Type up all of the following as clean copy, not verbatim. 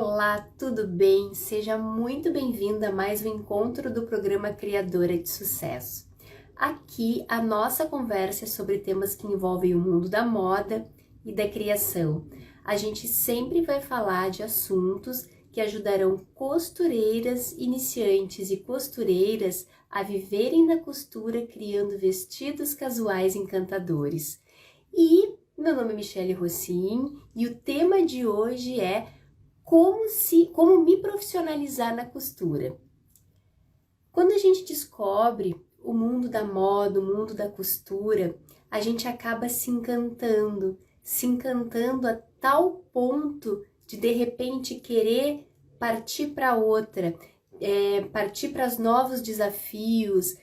Olá, tudo bem? Seja muito bem-vinda a mais um encontro do programa Criadora de Sucesso. Aqui a nossa conversa é sobre temas que envolvem o mundo da moda e da criação. A gente sempre vai falar de assuntos que ajudarão costureiras iniciantes e costureiras a viverem da costura criando vestidos casuais encantadores. E meu nome é Michele Rossin e o tema de hoje é como me profissionalizar na costura. Quando a gente descobre o mundo da moda, o mundo da costura, a gente acaba se encantando a tal ponto de repente querer partir para outra, partir para os novos desafios,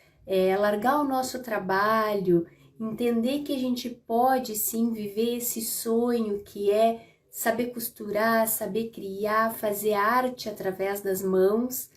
largar o nosso trabalho, entender que a gente pode sim viver esse sonho que é saber costurar, saber criar, fazer arte através das mãos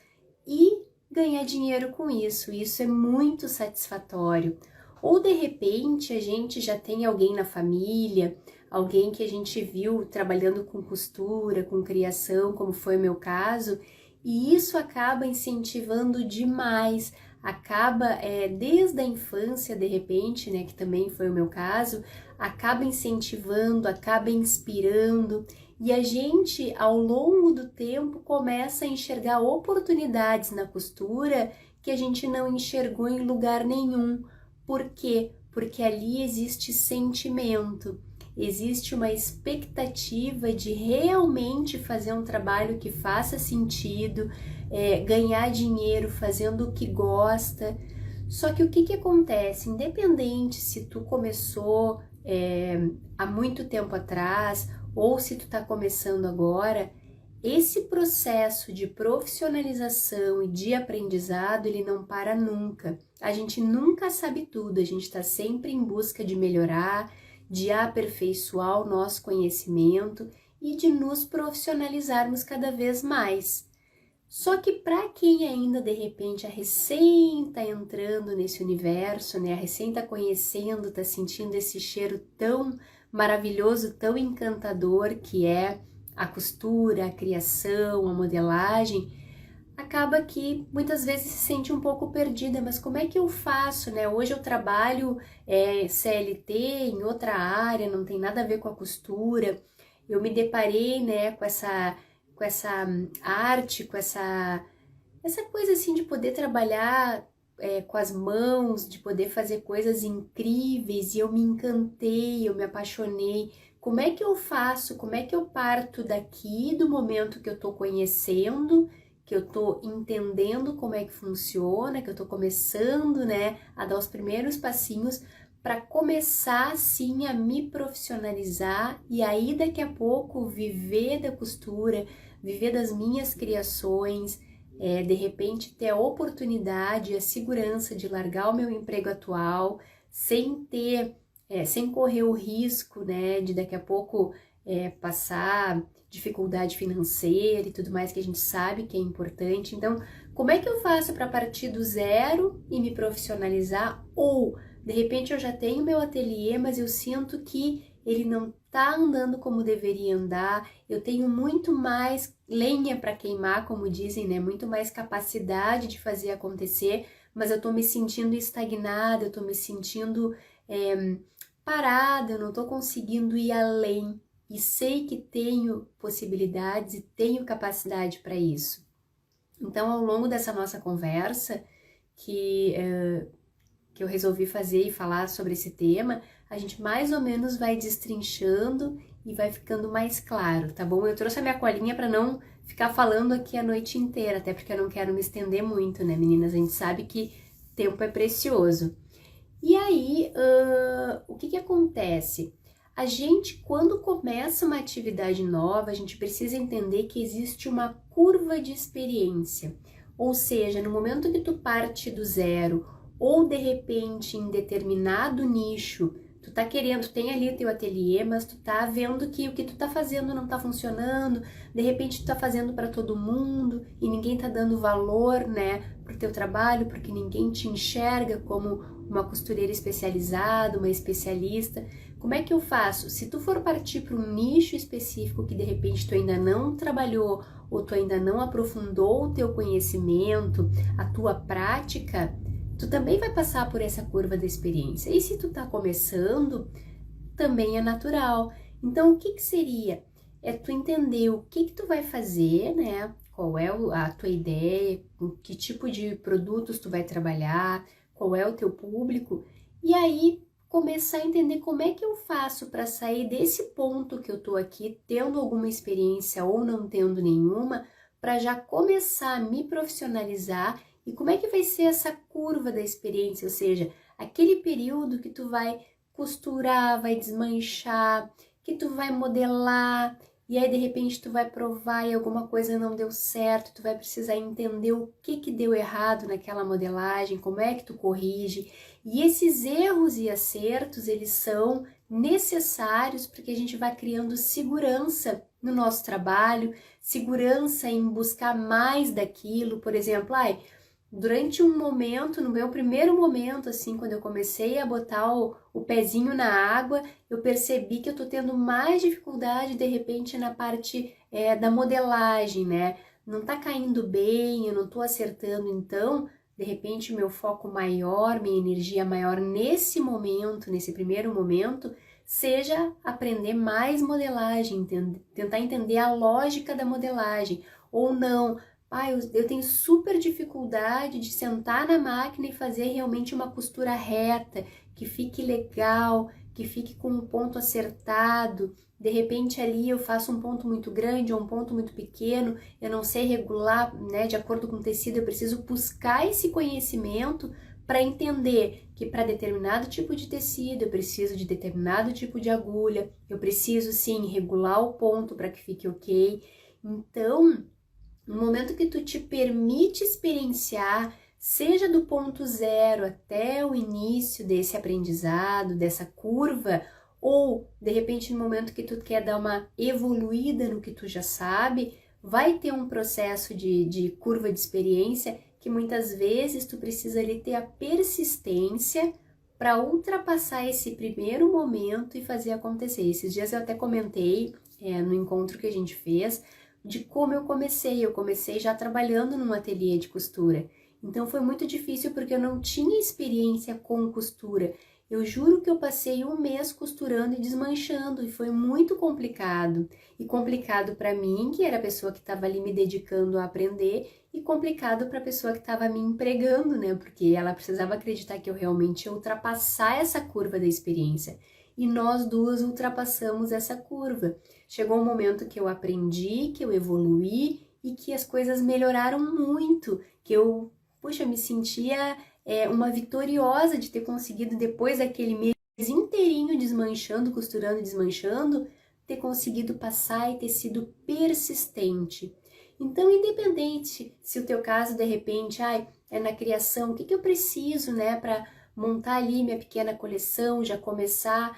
e ganhar dinheiro com isso. Isso é muito satisfatório. Ou de repente a gente já tem alguém na família, alguém que a gente viu trabalhando com costura, com criação, como foi o meu caso, e isso acaba incentivando demais. Acaba desde a infância, de repente, né, que também foi o meu caso, acaba incentivando, acaba inspirando, e a gente, ao longo do tempo, começa a enxergar oportunidades na costura que a gente não enxergou em lugar nenhum. Por quê? Porque ali existe sentimento, existe uma expectativa de realmente fazer um trabalho que faça sentido, ganhar dinheiro fazendo o que gosta. Só que o que acontece? Independente se tu começou há muito tempo atrás ou se tu tá começando agora, esse processo de profissionalização e de aprendizado, ele não para nunca. A gente nunca sabe tudo, a gente está sempre em busca de melhorar, de aperfeiçoar o nosso conhecimento e de nos profissionalizarmos cada vez mais. Só que para quem ainda de repente recém está entrando nesse universo, né, recém está conhecendo, está sentindo esse cheiro tão maravilhoso, tão encantador que é a costura, a criação, a modelagem, acaba que muitas vezes se sente um pouco perdida, mas como é que eu faço, né? Hoje eu trabalho CLT em outra área, não tem nada a ver com a costura, eu me deparei, né, com essa arte, com essa coisa assim de poder trabalhar com as mãos, de poder fazer coisas incríveis, e eu me encantei, eu me apaixonei. Como é que eu faço? Como é que eu parto daqui do momento que eu tô conhecendo, que eu tô entendendo como é que funciona, que eu tô começando, né, a dar os primeiros passinhos para começar sim a me profissionalizar e aí daqui a pouco viver da costura, viver das minhas criações, de repente ter a oportunidade, a segurança de largar o meu emprego atual sem correr o risco, né, de daqui a pouco passar dificuldade financeira e tudo mais que a gente sabe que é importante. Então, como é que eu faço para partir do zero e me profissionalizar? Ou, de repente, eu já tenho meu ateliê, mas eu sinto que ele não tá andando como deveria andar, eu tenho muito mais lenha para queimar, como dizem, né? Muito mais capacidade de fazer acontecer, mas eu tô me sentindo estagnada, eu tô me sentindo parada, eu não tô conseguindo ir além e sei que tenho possibilidades e tenho capacidade para isso. Então, ao longo dessa nossa conversa, que eu resolvi fazer e falar sobre esse tema, a gente mais ou menos vai destrinchando e vai ficando mais claro, tá bom? Eu trouxe a minha colinha para não ficar falando aqui a noite inteira, até porque eu não quero me estender muito, né, meninas? A gente sabe que tempo é precioso. E aí, o que acontece? A gente, quando começa uma atividade nova, a gente precisa entender que existe uma curva de experiência. Ou seja, no momento que tu parte do zero, ou de repente em determinado nicho, tu tá querendo, tu tem ali teu ateliê, mas tu tá vendo que o que tu tá fazendo não tá funcionando, de repente tu tá fazendo para todo mundo e ninguém tá dando valor, né, pro teu trabalho, porque ninguém te enxerga como uma costureira especializada, uma especialista. Como é que eu faço? Se tu for partir para um nicho específico que de repente tu ainda não trabalhou ou tu ainda não aprofundou o teu conhecimento, a tua prática, tu também vai passar por essa curva da experiência. E se tu tá começando, também é natural. Então, o que que seria? É tu entender o que que tu vai fazer, né? Qual é a tua ideia, que tipo de produtos tu vai trabalhar, qual é o teu público, e aí começar a entender como é que eu faço para sair desse ponto que eu tô aqui, tendo alguma experiência ou não tendo nenhuma, para já começar a me profissionalizar e como é que vai ser essa curva da experiência, ou seja, aquele período que tu vai costurar, vai desmanchar, que tu vai modelar, e aí de repente tu vai provar e alguma coisa não deu certo, tu vai precisar entender o que deu errado naquela modelagem, como é que tu corrige. E esses erros e acertos, eles são necessários porque a gente vai criando segurança no nosso trabalho, segurança em buscar mais daquilo, por exemplo, durante um momento, no meu primeiro momento, assim, quando eu comecei a botar o pezinho na água, eu percebi que eu tô tendo mais dificuldade, de repente, na parte da modelagem, né? Não tá caindo bem, eu não tô acertando, então, de repente, meu foco maior, minha energia maior nesse momento, nesse primeiro momento, seja aprender mais modelagem, tentar entender a lógica da modelagem, ou não. Eu tenho super dificuldade de sentar na máquina e fazer realmente uma costura reta, que fique legal, que fique com um ponto acertado. De repente ali eu faço um ponto muito grande ou um ponto muito pequeno, eu não sei regular, né, de acordo com o tecido, eu preciso buscar esse conhecimento para entender que para determinado tipo de tecido eu preciso de determinado tipo de agulha, eu preciso sim regular o ponto para que fique ok. Então, no momento que tu te permite experienciar, seja do ponto zero até o início desse aprendizado, dessa curva, ou de repente no momento que tu quer dar uma evoluída no que tu já sabe, vai ter um processo de curva de experiência que muitas vezes tu precisa ali ter a persistência para ultrapassar esse primeiro momento e fazer acontecer. Esses dias eu até comentei no encontro que a gente fez, de como eu comecei já trabalhando num ateliê de costura, então foi muito difícil porque eu não tinha experiência com costura, eu juro que eu passei um mês costurando e desmanchando e foi muito complicado, e complicado para mim, que era a pessoa que estava ali me dedicando a aprender, e complicado para a pessoa que estava me empregando, né, porque ela precisava acreditar que eu realmente ia ultrapassar essa curva da experiência, e nós duas ultrapassamos essa curva. Chegou um momento que eu aprendi, que eu evoluí e que as coisas melhoraram muito, que eu, me sentia uma vitoriosa de ter conseguido, depois daquele mês inteirinho desmanchando, costurando e desmanchando, ter conseguido passar e ter sido persistente. Então, independente se o teu caso, de repente, é na criação, o que eu preciso, né, para montar ali minha pequena coleção, já começar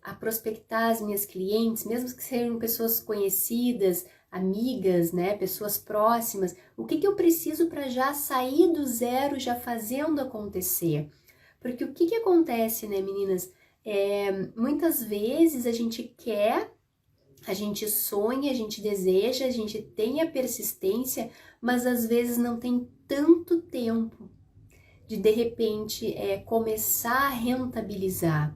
a prospectar as minhas clientes, mesmo que sejam pessoas conhecidas, amigas, né, pessoas próximas, o que eu preciso para já sair do zero, já fazendo acontecer? Porque o que acontece, né, meninas? Muitas vezes a gente quer, a gente sonha, a gente deseja, a gente tem a persistência, mas às vezes não tem tanto tempo de repente começar a rentabilizar.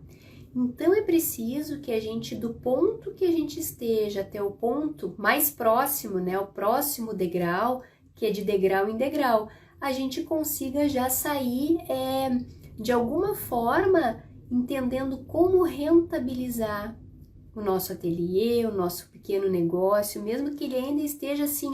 Então é preciso que a gente, do ponto que a gente esteja até o ponto mais próximo, né, o próximo degrau, que é de degrau em degrau, a gente consiga já sair de alguma forma entendendo como rentabilizar o nosso ateliê, o nosso pequeno negócio, mesmo que ele ainda esteja assim,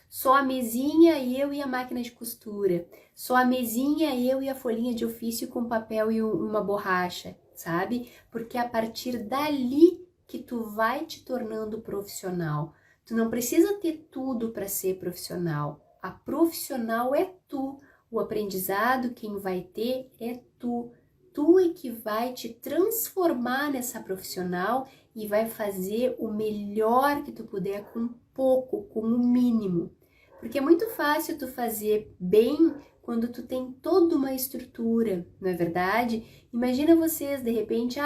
só a mesinha, eu e a máquina de costura, só a mesinha, eu e a folhinha de ofício com papel e uma borracha, sabe? Porque é a partir dali que tu vai te tornando profissional. Tu não precisa ter tudo para ser profissional. A profissional é tu. O aprendizado quem vai ter é tu. Tu é que vai te transformar nessa profissional e vai fazer o melhor que tu puder com pouco, com o mínimo. Porque é muito fácil tu fazer bem quando tu tem toda uma estrutura, não é verdade? Imagina vocês, de repente,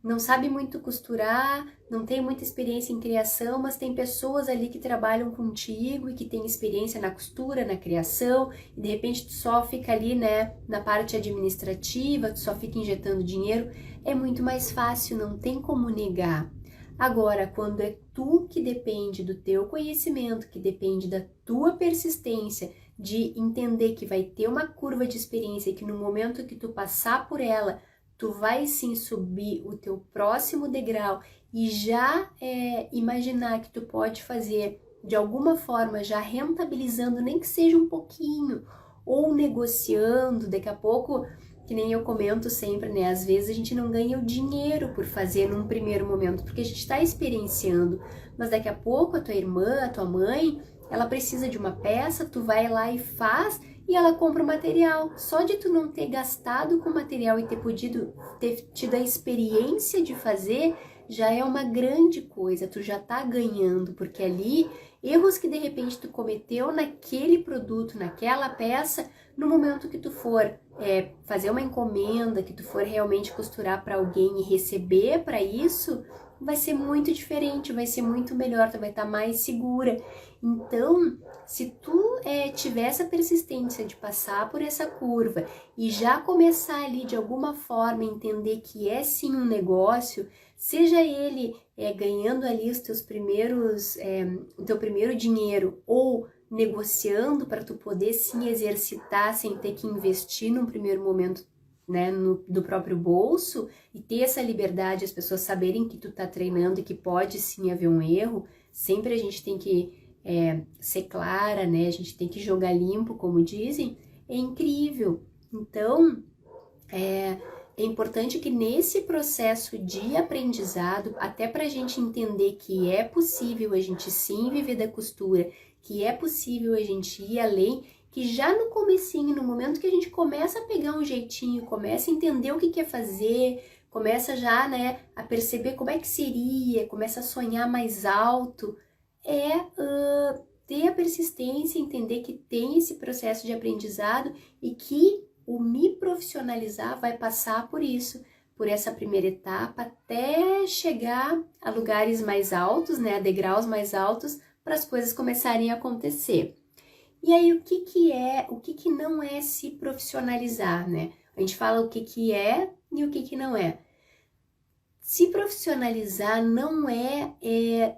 não sabe muito costurar, não tem muita experiência em criação, mas tem pessoas ali que trabalham contigo e que têm experiência na costura, na criação, e de repente tu só fica ali, né, na parte administrativa, tu só fica injetando dinheiro, é muito mais fácil, não tem como negar. Agora, quando é tu que depende do teu conhecimento, que depende da tua persistência, de entender que vai ter uma curva de experiência e que no momento que tu passar por ela, tu vai sim subir o teu próximo degrau e já imaginar que tu pode fazer de alguma forma, já rentabilizando, nem que seja um pouquinho, ou negociando, daqui a pouco, que nem eu comento sempre, né? Às vezes a gente não ganha o dinheiro por fazer num primeiro momento, porque a gente está experienciando, mas daqui a pouco a tua irmã, a tua mãe, ela precisa de uma peça, tu vai lá e faz e ela compra o material. Só de tu não ter gastado com o material e ter tido a experiência de fazer, já é uma grande coisa, tu já tá ganhando, porque ali, erros que de repente tu cometeu naquele produto, naquela peça, no momento que tu for fazer uma encomenda, que tu for realmente costurar para alguém e receber para isso, vai ser muito diferente, vai ser muito melhor, tu vai estar mais segura. Então, se tu tiver essa persistência de passar por essa curva e já começar ali de alguma forma entender que é sim um negócio, seja ele ganhando ali os teus primeiros, o teu primeiro dinheiro ou negociando para tu poder sim exercitar sem ter que investir num primeiro momento, né, do próprio bolso, e ter essa liberdade, as pessoas saberem que tu tá treinando e que pode sim haver um erro. Sempre a gente tem que ser clara, né? A gente tem que jogar limpo, como dizem. É incrível. Então, é importante que nesse processo de aprendizado, até para a gente entender que é possível a gente sim viver da costura, que é possível a gente ir além, que já no comecinho, no momento que a gente começa a pegar um jeitinho, começa a entender o que quer fazer, começa já, né, a perceber como é que seria, começa a sonhar mais alto, ter a persistência, entender que tem esse processo de aprendizado e que o me profissionalizar vai passar por isso, por essa primeira etapa, até chegar a lugares mais altos, né, a degraus mais altos, para as coisas começarem a acontecer. E aí, o que não é se profissionalizar, né? A gente fala o que é e o que não é. Se profissionalizar não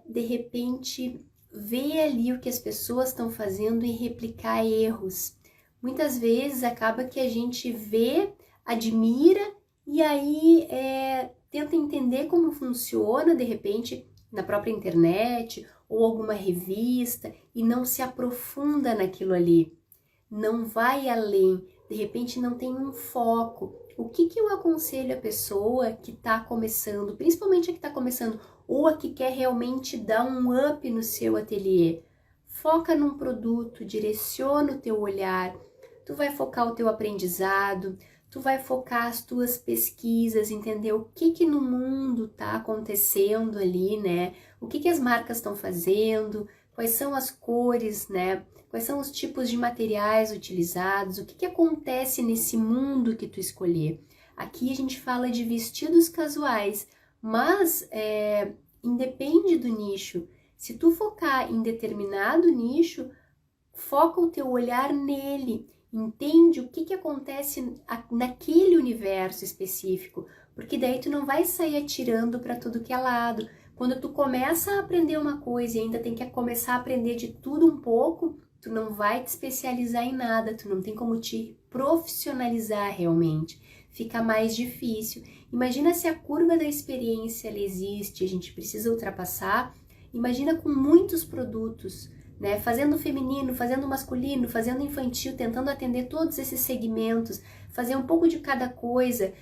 de repente, ver ali o que as pessoas estão fazendo e replicar erros. Muitas vezes acaba que a gente vê, admira e aí tenta entender como funciona, de repente, na própria internet ou alguma revista e não se aprofunda naquilo ali. Não vai além, de repente não tem um foco. O que eu aconselho a pessoa que está começando, principalmente a que está começando, ou a que quer realmente dar um up no seu ateliê? Foca num produto, direciona o teu olhar, tu vai focar o teu aprendizado, tu vai focar as tuas pesquisas, entender o que no mundo está acontecendo ali, né? O que as marcas estão fazendo, quais são as cores, né? Quais são os tipos de materiais utilizados, o que acontece nesse mundo que tu escolher. Aqui a gente fala de vestidos casuais, mas independe do nicho. Se tu focar em determinado nicho, foca o teu olhar nele, entende o que acontece naquele universo específico, porque daí tu não vai sair atirando para tudo que é lado. Quando tu começa a aprender uma coisa e ainda tem que começar a aprender de tudo um pouco, tu não vai te especializar em nada, tu não tem como te profissionalizar realmente. Fica mais difícil. Imagina se a curva da experiência ela existe, a gente precisa ultrapassar. Imagina com muitos produtos, né? Fazendo feminino, fazendo masculino, fazendo infantil, tentando atender todos esses segmentos, fazer um pouco de cada coisa,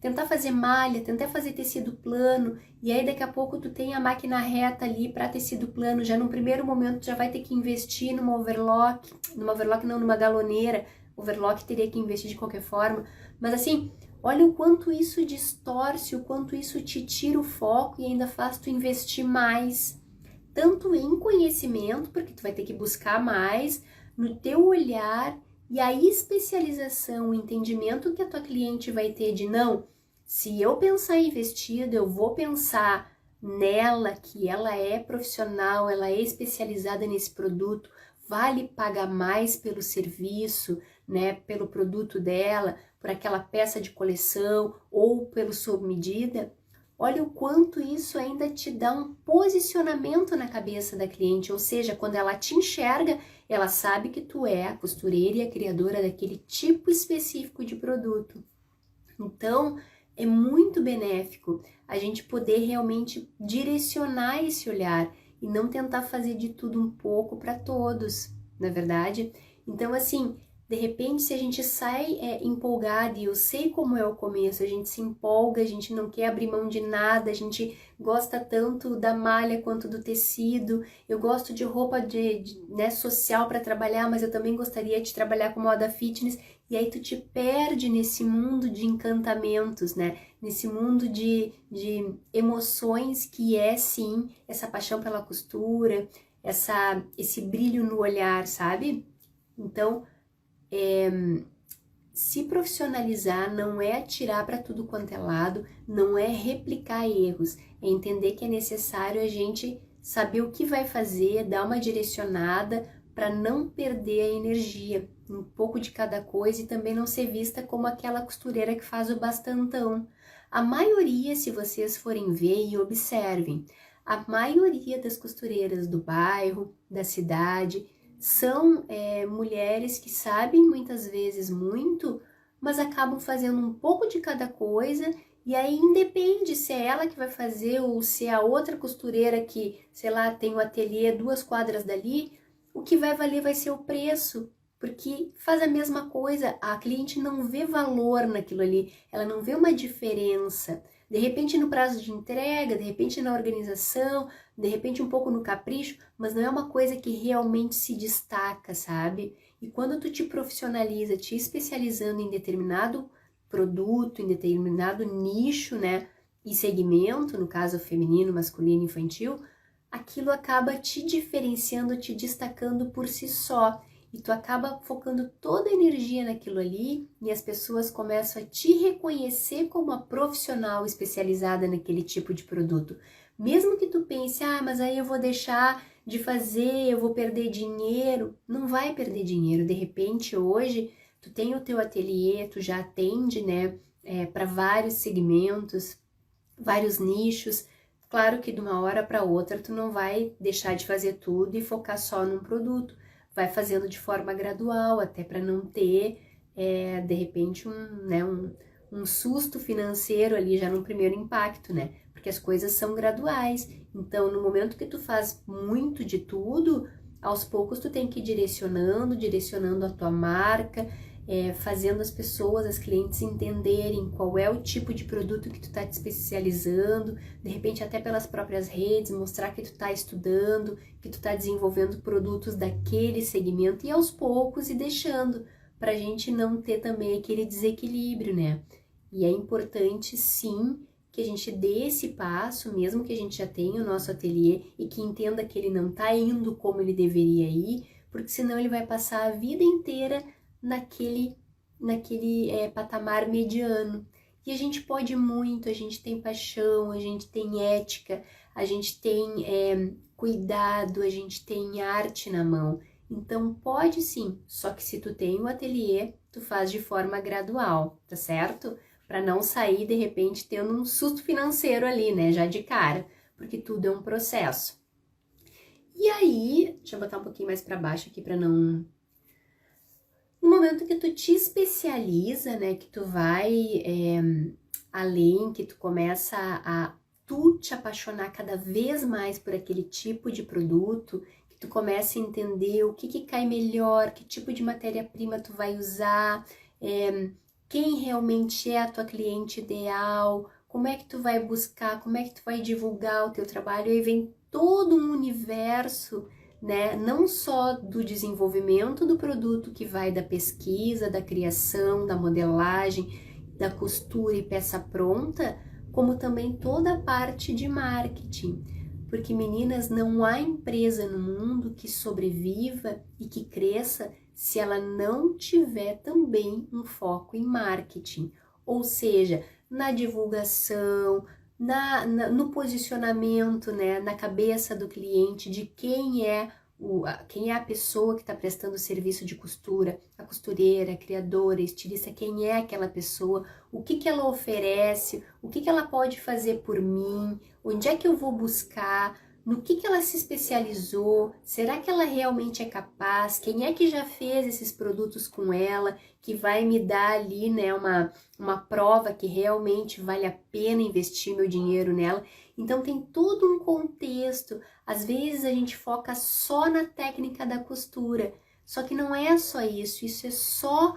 tentar fazer malha, tentar fazer tecido plano, e aí daqui a pouco tu tem a máquina reta ali para tecido plano, já num primeiro momento tu já vai ter que investir numa overlock não, numa galoneira. Overlock teria que investir de qualquer forma, mas assim, olha o quanto isso distorce, o quanto isso te tira o foco e ainda faz tu investir mais, tanto em conhecimento, porque tu vai ter que buscar mais, no teu olhar, e a especialização, o entendimento que a tua cliente vai ter de não, Se eu pensar em vestido, eu vou pensar nela, que ela é profissional, ela é especializada nesse produto, vale pagar mais pelo serviço, né, pelo produto dela, por aquela peça de coleção ou pelo sob medida. Olha o quanto isso ainda te dá um posicionamento na cabeça da cliente, ou seja, quando ela te enxerga, ela sabe que tu é a costureira e a criadora daquele tipo específico de produto. Então, é muito benéfico a gente poder realmente direcionar esse olhar e não tentar fazer de tudo um pouco para todos, não é verdade? Então, assim, de repente, se a gente sai empolgado, e eu sei como é o começo, a gente se empolga, a gente não quer abrir mão de nada, a gente gosta tanto da malha quanto do tecido, eu gosto de roupa né, social para trabalhar, mas eu também gostaria de trabalhar com moda fitness, e aí tu te perde nesse mundo de encantamentos, né? Nesse mundo de emoções que é, sim, essa paixão pela costura, esse brilho no olhar, sabe? Então, se profissionalizar não é atirar para tudo quanto é lado, não é replicar erros, é entender que é necessário a gente saber o que vai fazer, dar uma direcionada para não perder a energia, um pouco de cada coisa, e também não ser vista como aquela costureira que faz o bastantão. A maioria, se vocês forem ver e observem, a maioria das costureiras do bairro, da cidade, são mulheres que sabem muitas vezes muito, mas acabam fazendo um pouco de cada coisa, e aí independe se é ela que vai fazer ou se é a outra costureira que, sei lá, tem um ateliê 2 quadras dali, o que vai valer vai ser o preço, porque faz a mesma coisa, a cliente não vê valor naquilo ali, ela não vê uma diferença. De repente no prazo de entrega, de repente na organização, de repente um pouco no capricho, mas não é uma coisa que realmente se destaca, sabe? E quando tu te profissionaliza, te especializando em determinado produto, em determinado nicho, né, e segmento, no caso feminino, masculino, infantil, aquilo acaba te diferenciando, te destacando por si só. E tu acaba focando toda a energia naquilo ali e as pessoas começam a te reconhecer como uma profissional especializada naquele tipo de produto. Mesmo que tu pense, mas aí eu vou deixar de fazer, eu vou perder dinheiro. Não vai perder dinheiro. De repente, hoje, tu tem o teu ateliê, tu já atende, né, para vários segmentos, vários nichos. Claro que de uma hora para outra tu não vai deixar de fazer tudo e focar só num produto. Vai fazendo de forma gradual, até para não ter, de repente, um susto financeiro ali já no primeiro impacto, né? Porque as coisas são graduais. Então, no momento que tu faz muito de tudo, aos poucos tu tem que ir direcionando a tua marca, fazendo as pessoas, as clientes entenderem qual é o tipo de produto que tu tá te especializando, de repente até pelas próprias redes, mostrar que tu tá estudando, que tu tá desenvolvendo produtos daquele segmento, e aos poucos e deixando, pra gente não ter também aquele desequilíbrio, né? E é importante, sim, que a gente dê esse passo, mesmo que a gente já tenha o nosso ateliê e que entenda que ele não tá indo como ele deveria ir, porque senão ele vai passar a vida inteira naquele patamar mediano. E a gente pode muito, a gente tem paixão, a gente tem ética, a gente tem cuidado, a gente tem arte na mão. Então pode sim, só que se tu tem um ateliê, tu faz de forma gradual, tá certo? Para não sair de repente tendo um susto financeiro ali, né, já de cara, porque tudo é um processo. E aí, deixa eu botar um pouquinho mais para baixo aqui para não... No momento que tu te especializa, né, que tu vai além, que tu começa a tu te apaixonar cada vez mais por aquele tipo de produto, que tu começa a entender o que cai melhor, que tipo de matéria-prima tu vai usar, quem realmente é a tua cliente ideal, como é que tu vai buscar, como é que tu vai divulgar o teu trabalho, aí vem todo um universo, né? Não só do desenvolvimento do produto, que vai da pesquisa, da criação, da modelagem, da costura e peça pronta, como também toda a parte de marketing. Porque, meninas, não há empresa no mundo que sobreviva e que cresça se ela não tiver também um foco em marketing. Ou seja, na divulgação, no posicionamento, né, na cabeça do cliente de quem é a pessoa que está prestando serviço de costura, a costureira, a criadora, a estilista, quem é aquela pessoa, o que ela oferece, o que ela pode fazer por mim, onde é que eu vou buscar, no que ela se especializou, será que ela realmente é capaz, quem é que já fez esses produtos com ela, que vai me dar ali, né, uma prova que realmente vale a pena investir meu dinheiro nela. Então tem todo um contexto. Às vezes a gente foca só na técnica da costura, só que não é só isso, isso é só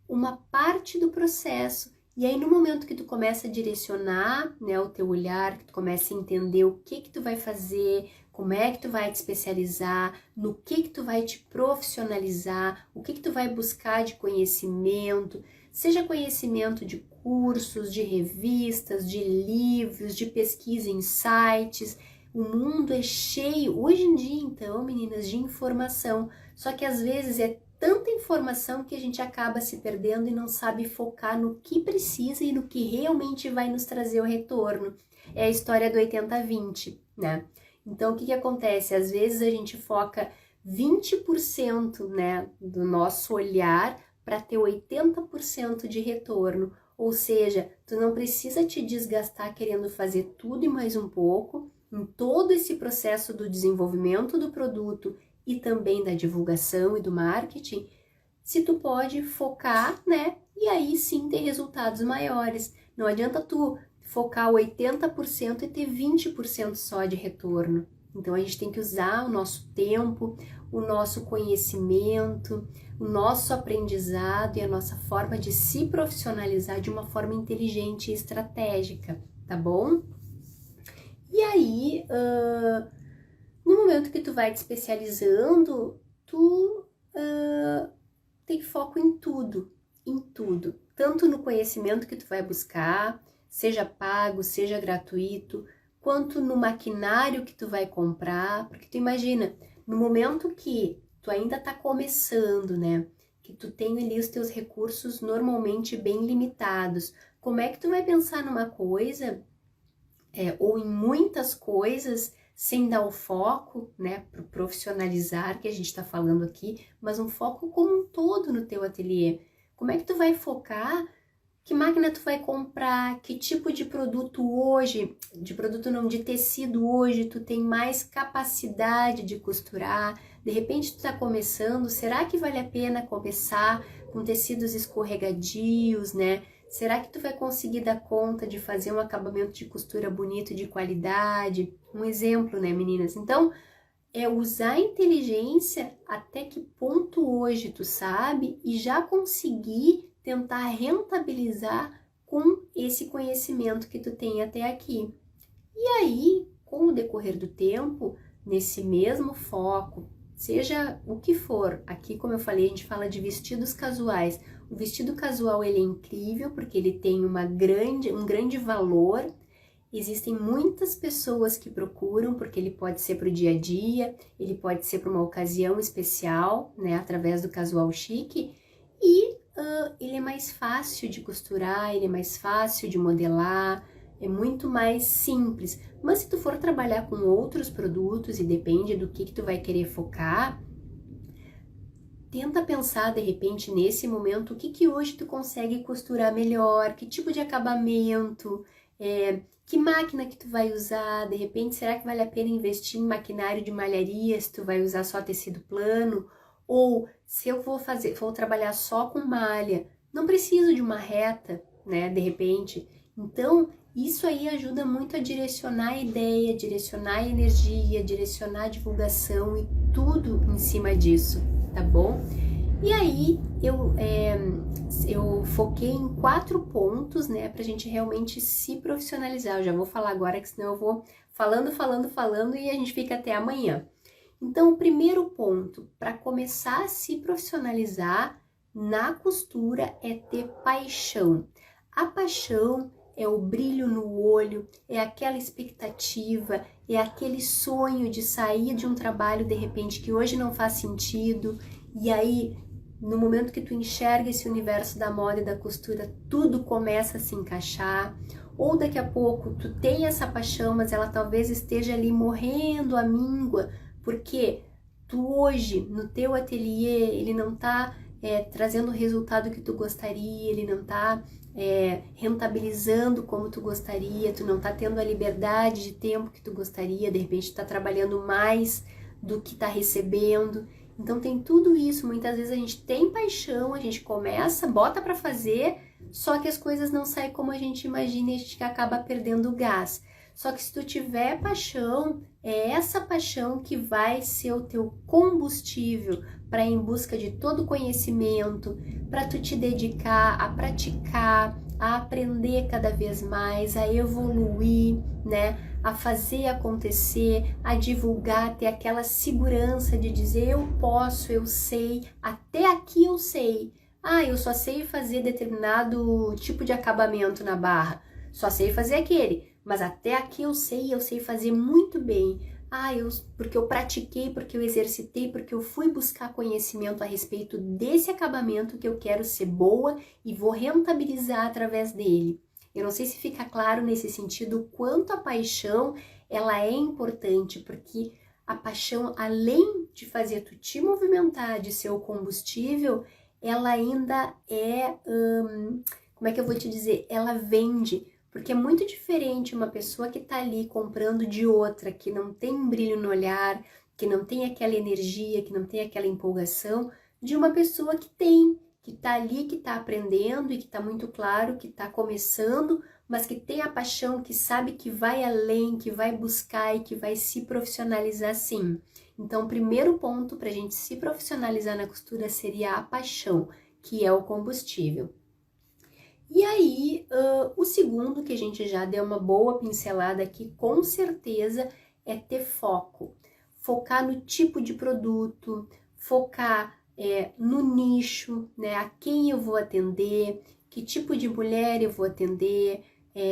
uma parte do processo. E aí no momento que tu começa a direcionar, né, o teu olhar, que tu começa a entender o que tu vai fazer, como é que tu vai te especializar, no que tu vai te profissionalizar, o que tu vai buscar de conhecimento, seja conhecimento de cursos, de revistas, de livros, de pesquisa em sites. O mundo é cheio, hoje em dia então, meninas, de informação, só que às vezes é tanta informação que a gente acaba se perdendo e não sabe focar no que precisa e no que realmente vai nos trazer o retorno. É a história do 80-20, né? Então, o que acontece? Às vezes a gente foca 20%, né, do nosso olhar para ter 80% de retorno. Ou seja, tu não precisa te desgastar querendo fazer tudo e mais um pouco em todo esse processo do desenvolvimento do produto e também da divulgação e do marketing, se tu pode focar, né, e aí sim ter resultados maiores. Não adianta tu focar 80% e ter 20% só de retorno. Então a gente tem que usar o nosso tempo, o nosso conhecimento, o nosso aprendizado e a nossa forma de se profissionalizar de uma forma inteligente e estratégica, tá bom? E aí, no momento que tu vai te especializando, tu tem foco em tudo, tanto no conhecimento que tu vai buscar, seja pago, seja gratuito, quanto no maquinário que tu vai comprar, porque tu imagina, no momento que tu ainda tá começando, né, que tu tem ali os teus recursos normalmente bem limitados, como é que tu vai pensar numa coisa, ou em muitas coisas, sem dar o foco, né, pro profissionalizar, que a gente tá falando aqui, mas um foco como um todo no teu ateliê. Como é que tu vai focar? Que máquina tu vai comprar? Que tipo de produto hoje, de tecido hoje, tu tem mais capacidade de costurar? De repente tu tá começando, será que vale a pena começar com tecidos escorregadios, né? Será que tu vai conseguir dar conta de fazer um acabamento de costura bonito, de qualidade? Um exemplo, né, meninas? Então, é usar a inteligência até que ponto hoje tu sabe e já conseguir tentar rentabilizar com esse conhecimento que tu tem até aqui. E aí, com o decorrer do tempo, nesse mesmo foco, seja o que for, aqui como eu falei, a gente fala de vestidos casuais. O vestido casual ele é incrível porque ele tem um grande valor. Existem muitas pessoas que procuram, porque ele pode ser para o dia a dia, ele pode ser para uma ocasião especial, né, através do casual chique, e ele é mais fácil de costurar, ele é mais fácil de modelar, é muito mais simples. Mas se tu for trabalhar com outros produtos, e depende do que tu vai querer focar, tenta pensar, de repente, nesse momento, o que hoje tu consegue costurar melhor, que tipo de acabamento, que máquina que tu vai usar, de repente, será que vale a pena investir em maquinário de malharia se tu vai usar só tecido plano? Ou se eu vou trabalhar só com malha, não preciso de uma reta, né, de repente. Então, isso aí ajuda muito a direcionar a ideia, direcionar a energia, direcionar a divulgação e tudo em cima disso, tá bom? E aí, eu foquei em 4 pontos, né, pra gente realmente se profissionalizar. Eu já vou falar agora, que senão eu vou falando e a gente fica até amanhã. Então, o primeiro ponto para começar a se profissionalizar na costura é ter paixão. A paixão é o brilho no olho, é aquela expectativa, é aquele sonho de sair de um trabalho de repente que hoje não faz sentido e aí no momento que tu enxerga esse universo da moda e da costura, tudo começa a se encaixar. Ou daqui a pouco tu tem essa paixão, mas ela talvez esteja ali morrendo à míngua, porque tu hoje, no teu ateliê, ele não tá trazendo o resultado que tu gostaria, ele não tá rentabilizando como tu gostaria, tu não tá tendo a liberdade de tempo que tu gostaria, de repente tu tá trabalhando mais do que tá recebendo. Então tem tudo isso, muitas vezes a gente tem paixão, a gente começa, bota para fazer, só que as coisas não saem como a gente imagina e a gente acaba perdendo o gás. Só que se tu tiver paixão, é essa paixão que vai ser o teu combustível para ir em busca de todo o conhecimento, para tu te dedicar a praticar, a aprender cada vez mais, a evoluir, né? A fazer acontecer, a divulgar, ter aquela segurança de dizer eu posso, eu sei, até aqui eu sei. Ah, eu só sei fazer determinado tipo de acabamento na barra, só sei fazer aquele, mas até aqui eu sei fazer muito bem. Ah, porque eu pratiquei, porque eu exercitei, porque eu fui buscar conhecimento a respeito desse acabamento que eu quero ser boa e vou rentabilizar através dele. Eu não sei se fica claro nesse sentido o quanto a paixão ela é importante, porque a paixão, além de fazer tu te movimentar, de ser o combustível, ela ainda como é que eu vou te dizer? Ela vende, porque é muito diferente uma pessoa que tá ali comprando de outra, que não tem um brilho no olhar, que não tem aquela energia, que não tem aquela empolgação, de uma pessoa que tá ali, que tá aprendendo e que tá muito claro, que tá começando, mas que tem a paixão, que sabe que vai além, que vai buscar e que vai se profissionalizar sim. Então, o primeiro ponto para a gente se profissionalizar na costura seria a paixão, que é o combustível. E aí, o segundo, que a gente já deu uma boa pincelada aqui, com certeza, é ter foco. Focar no tipo de produto, focar no nicho, né? A quem eu vou atender, que tipo de mulher eu vou atender,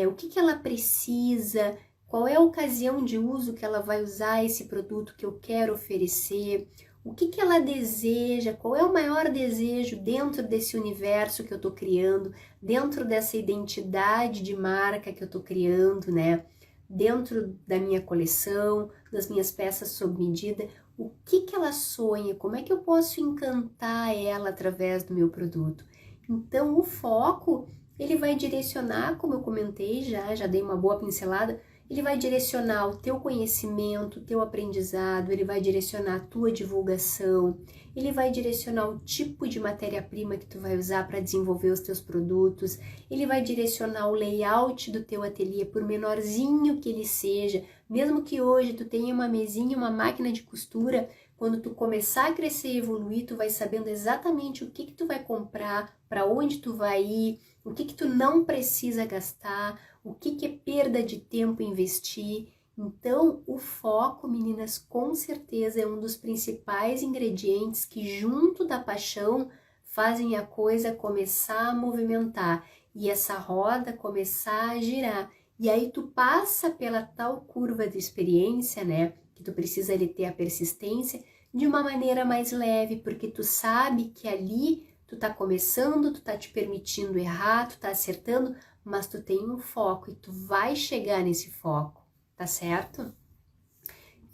o que ela precisa, qual é a ocasião de uso que ela vai usar esse produto que eu quero oferecer, o que ela deseja, qual é o maior desejo dentro desse universo que eu estou criando, dentro dessa identidade de marca que eu estou criando, né? Dentro da minha coleção, das minhas peças sob medida, o que ela sonha, como é que eu posso encantar ela através do meu produto. Então, o foco, ele vai direcionar, como eu comentei já dei uma boa pincelada, ele vai direcionar o teu conhecimento, o teu aprendizado, ele vai direcionar a tua divulgação, ele vai direcionar o tipo de matéria-prima que tu vai usar para desenvolver os teus produtos, ele vai direcionar o layout do teu ateliê, por menorzinho que ele seja, mesmo que hoje tu tenha uma mesinha, uma máquina de costura, quando tu começar a crescer e evoluir, tu vai sabendo exatamente o que tu vai comprar, para onde tu vai ir, o que tu não precisa gastar, o que é perda de tempo investir. Então, o foco, meninas, com certeza é um dos principais ingredientes que, junto da paixão, fazem a coisa começar a movimentar e essa roda começar a girar. E aí tu passa pela tal curva de experiência, né? Que tu precisa ali ter a persistência de uma maneira mais leve, porque tu sabe que ali tu tá começando, tu tá te permitindo errar, tu tá acertando, mas tu tem um foco e tu vai chegar nesse foco, tá certo?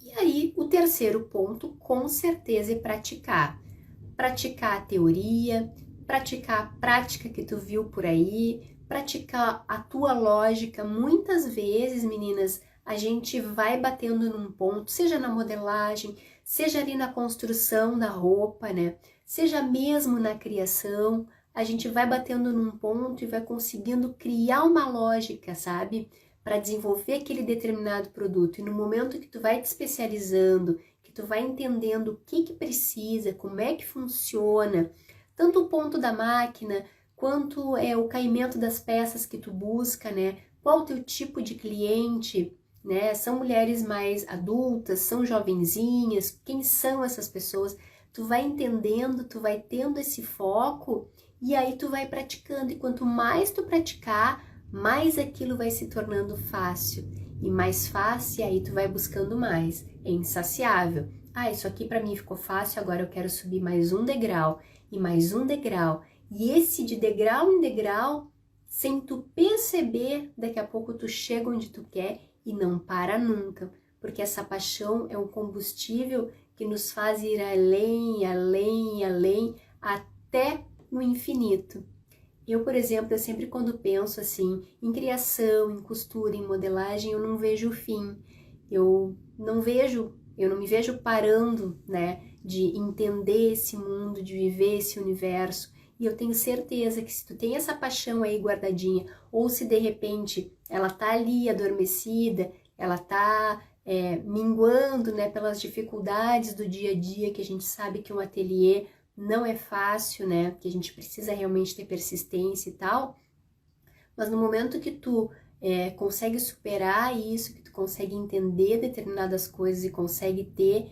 E aí, o terceiro ponto, com certeza, é praticar. Praticar a teoria, praticar a prática que tu viu por aí, praticar a tua lógica. Muitas vezes, meninas, a gente vai batendo num ponto, seja na modelagem, seja ali na construção da roupa, né? Seja mesmo na criação, a gente vai batendo num ponto e vai conseguindo criar uma lógica, sabe? Para desenvolver aquele determinado produto. E no momento que tu vai te especializando, que tu vai entendendo o que precisa, como é que funciona, tanto o ponto da máquina, quanto o caimento das peças que tu busca, né? Qual o teu tipo de cliente, né? São mulheres mais adultas, são jovenzinhas, quem são essas pessoas? Tu vai entendendo, tu vai tendo esse foco e aí tu vai praticando. E quanto mais tu praticar, mais aquilo vai se tornando fácil. E mais fácil, e aí tu vai buscando mais. É insaciável. Ah, isso aqui para mim ficou fácil, agora eu quero subir mais um degrau e mais um degrau. E esse de degrau em degrau, sem tu perceber, daqui a pouco tu chega onde tu quer e não para nunca, porque essa paixão é um combustível que nos faz ir além, além, além, até o infinito. Eu, por exemplo, eu sempre quando penso assim em criação, em costura, em modelagem, eu não vejo o fim. Eu não me vejo parando, né, de entender esse mundo, de viver esse universo. E eu tenho certeza que se tu tem essa paixão aí guardadinha, ou se de repente ela tá ali adormecida, ela tá minguando, né, pelas dificuldades do dia a dia, que a gente sabe que um ateliê não é fácil, né, que a gente precisa realmente ter persistência e tal, mas no momento que tu consegue superar isso, que tu consegue entender determinadas coisas e consegue ter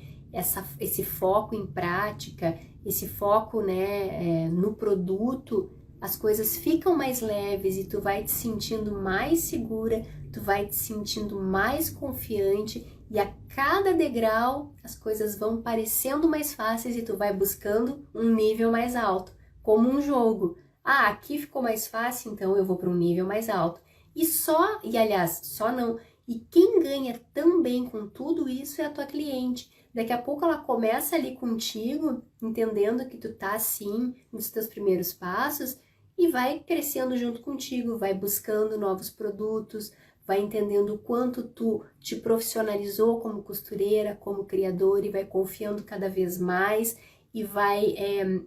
esse foco em prática, esse foco, né, no produto, as coisas ficam mais leves e tu vai te sentindo mais segura, tu vai te sentindo mais confiante e a cada degrau as coisas vão parecendo mais fáceis e tu vai buscando um nível mais alto, como um jogo. Ah, aqui ficou mais fácil, então eu vou para um nível mais alto. E aliás, só não. E quem ganha também com tudo isso é a tua cliente. Daqui a pouco ela começa ali contigo, entendendo que tu tá assim nos teus primeiros passos e vai crescendo junto contigo, vai buscando novos produtos, vai entendendo o quanto tu te profissionalizou como costureira, como criadora e vai confiando cada vez mais e vai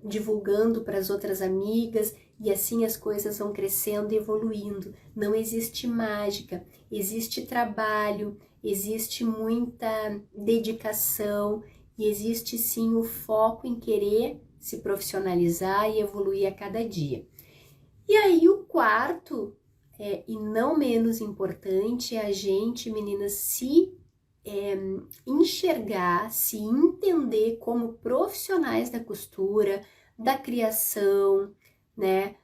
divulgando para as outras amigas e assim as coisas vão crescendo e evoluindo. Não existe mágica, existe trabalho, existe muita dedicação e existe sim o foco em querer se profissionalizar e evoluir a cada dia. E aí o quarto, e não menos importante, é a gente, meninas, se enxergar, se entender como profissionais da costura, da criação, né,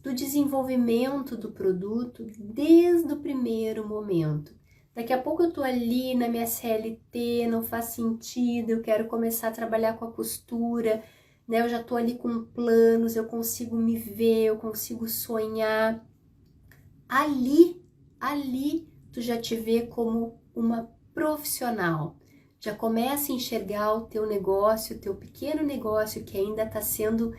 do desenvolvimento do produto desde o primeiro momento. Daqui a pouco eu tô ali na minha CLT, não faz sentido, eu quero começar a trabalhar com a costura, né? Eu já tô ali com planos, eu consigo me ver, eu consigo sonhar. Ali tu já te vê como uma profissional. Já começa a enxergar o teu negócio, o teu pequeno negócio que ainda está sendo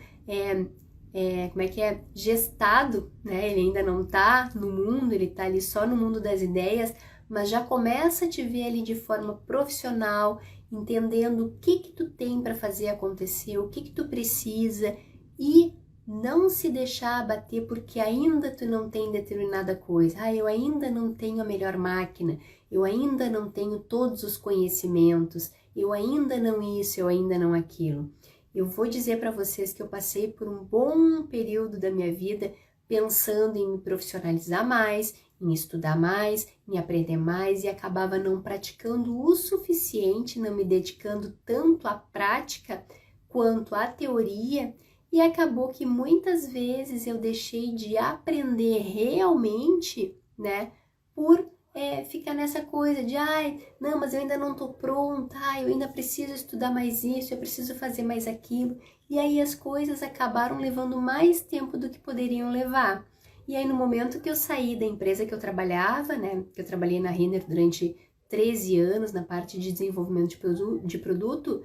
gestado, né? Ele ainda não está no mundo, ele está ali só no mundo das ideias, mas já começa a te ver ali de forma profissional, entendendo o que tu tem para fazer acontecer, o que tu precisa e não se deixar abater porque ainda tu não tem determinada coisa. Ah, eu ainda não tenho a melhor máquina, eu ainda não tenho todos os conhecimentos, eu ainda não isso, eu ainda não aquilo. Eu vou dizer para vocês que eu passei por um bom período da minha vida pensando em me profissionalizar mais, em estudar mais, em aprender mais e acabava não praticando o suficiente, não me dedicando tanto à prática quanto à teoria e acabou que muitas vezes eu deixei de aprender realmente, né, por ficar nessa coisa de, ai, não, mas eu ainda não tô pronta, ai, eu ainda preciso estudar mais isso, eu preciso fazer mais aquilo. E aí as coisas acabaram levando mais tempo do que poderiam levar. E aí no momento que eu saí da empresa que eu trabalhava, né, que eu trabalhei na Renner durante 13 anos na parte de desenvolvimento de produto,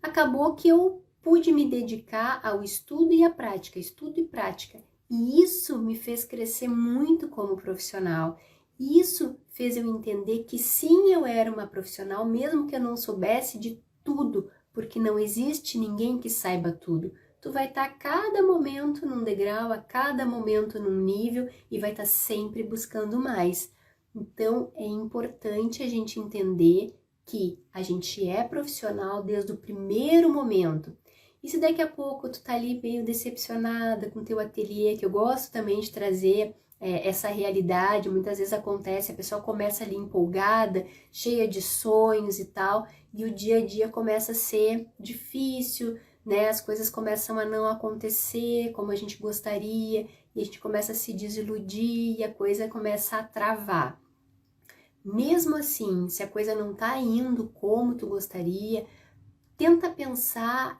acabou que eu pude me dedicar ao estudo e à prática, estudo e prática. E isso me fez crescer muito como profissional. Isso fez eu entender que sim, eu era uma profissional, mesmo que eu não soubesse de tudo, porque não existe ninguém que saiba tudo. Tu vai estar a cada momento num degrau, a cada momento num nível e vai estar sempre buscando mais. Então, é importante a gente entender que a gente é profissional desde o primeiro momento. E se daqui a pouco tu tá ali meio decepcionada com teu ateliê, que eu gosto também de trazer essa realidade, muitas vezes acontece, a pessoa começa ali empolgada, cheia de sonhos e tal, e o dia a dia começa a ser difícil, né? As coisas começam a não acontecer como a gente gostaria, e a gente começa a se desiludir e a coisa começa a travar. Mesmo assim, se a coisa não tá indo como tu gostaria, tenta pensar,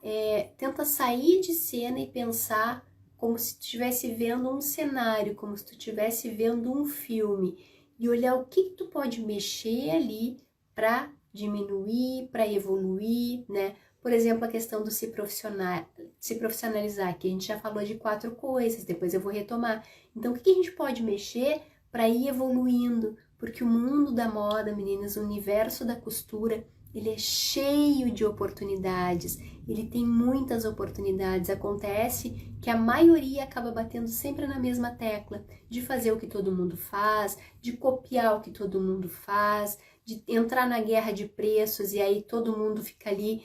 tenta sair de cena e pensar como se tu estivesse vendo um cenário, como se tu estivesse vendo um filme e olhar o que tu pode mexer ali para diminuir, para evoluir, né? Por exemplo, a questão do se profissionalizar, que a gente já falou de 4 coisas, depois eu vou retomar. Então, o que a gente pode mexer para ir evoluindo? Porque o mundo da moda, meninas, o universo da costura, ele é cheio de oportunidades, ele tem muitas oportunidades. Acontece que a maioria acaba batendo sempre na mesma tecla, de fazer o que todo mundo faz, de copiar o que todo mundo faz, de entrar na guerra de preços e aí todo mundo fica ali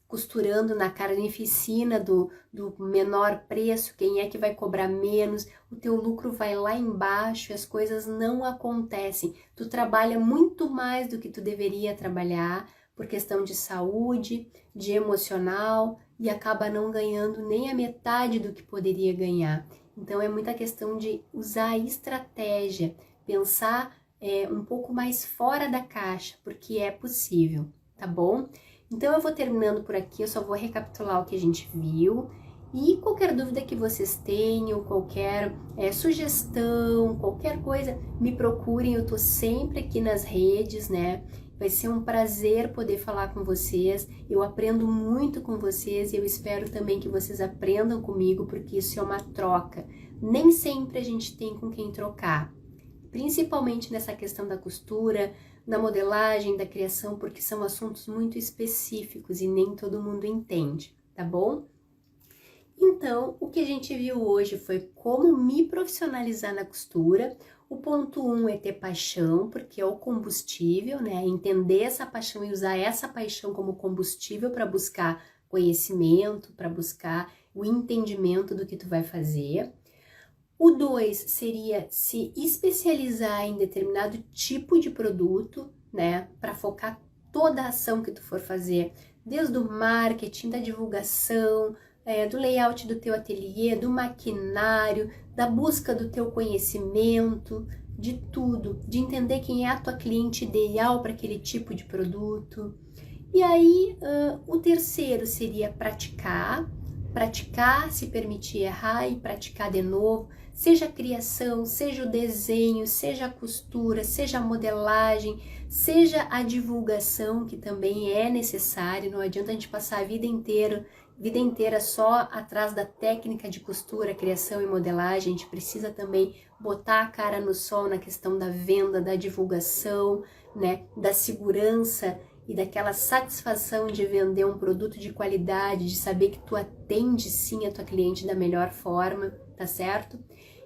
costurando na carnificina do menor preço, quem é que vai cobrar menos, o teu lucro vai lá embaixo e as coisas não acontecem. Tu trabalha muito mais do que tu deveria trabalhar por questão de saúde, de emocional e acaba não ganhando nem a metade do que poderia ganhar. Então é muita questão de usar a estratégia, pensar um pouco mais fora da caixa, porque é possível, tá bom? Então eu vou terminando por aqui, eu só vou recapitular o que a gente viu. E qualquer dúvida que vocês tenham, qualquer sugestão, qualquer coisa, me procurem, eu tô sempre aqui nas redes, né? Vai ser um prazer poder falar com vocês, eu aprendo muito com vocês e eu espero também que vocês aprendam comigo, porque isso é uma troca. Nem sempre a gente tem com quem trocar, principalmente nessa questão da costura, da modelagem, da criação, porque são assuntos muito específicos e nem todo mundo entende, tá bom? Então, o que a gente viu hoje foi como me profissionalizar na costura. O ponto 1 é ter paixão, porque é o combustível, né? Entender essa paixão e usar essa paixão como combustível para buscar conhecimento, para buscar o entendimento do que tu vai fazer. O 2 seria se especializar em determinado tipo de produto, né? Para focar toda a ação que tu for fazer, desde o marketing, da divulgação, do layout do teu ateliê, do maquinário, da busca do teu conhecimento, de tudo, de entender quem é a tua cliente ideal para aquele tipo de produto. E aí, o terceiro seria praticar, se permitir errar e praticar de novo, seja a criação, seja o desenho, seja a costura, seja a modelagem, seja a divulgação, que também é necessário, não adianta a gente passar a vida inteira só atrás da técnica de costura, criação e modelagem, a gente precisa também botar a cara no sol na questão da venda, da divulgação, né, da segurança e daquela satisfação de vender um produto de qualidade, de saber que tu atende sim a tua cliente da melhor forma, tá certo?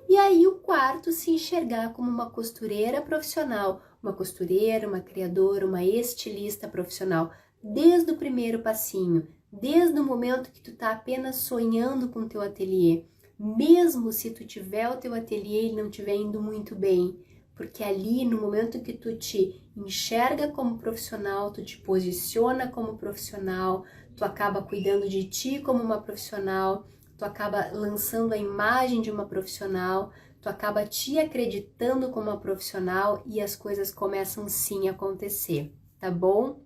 E aí o quarto, se enxergar como uma costureira profissional, uma costureira, uma criadora, uma estilista profissional, desde o primeiro passinho, desde o momento que tu tá apenas sonhando com o teu ateliê, mesmo se tu tiver o teu ateliê e não estiver indo muito bem, porque ali no momento que tu te enxerga como profissional, tu te posiciona como profissional, tu acaba cuidando de ti como uma profissional, tu acaba lançando a imagem de uma profissional, tu acaba te acreditando como uma profissional e as coisas começam sim a acontecer, tá bom?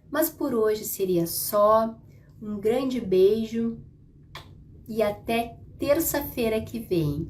Mas por hoje seria só, um grande beijo e até terça-feira que vem.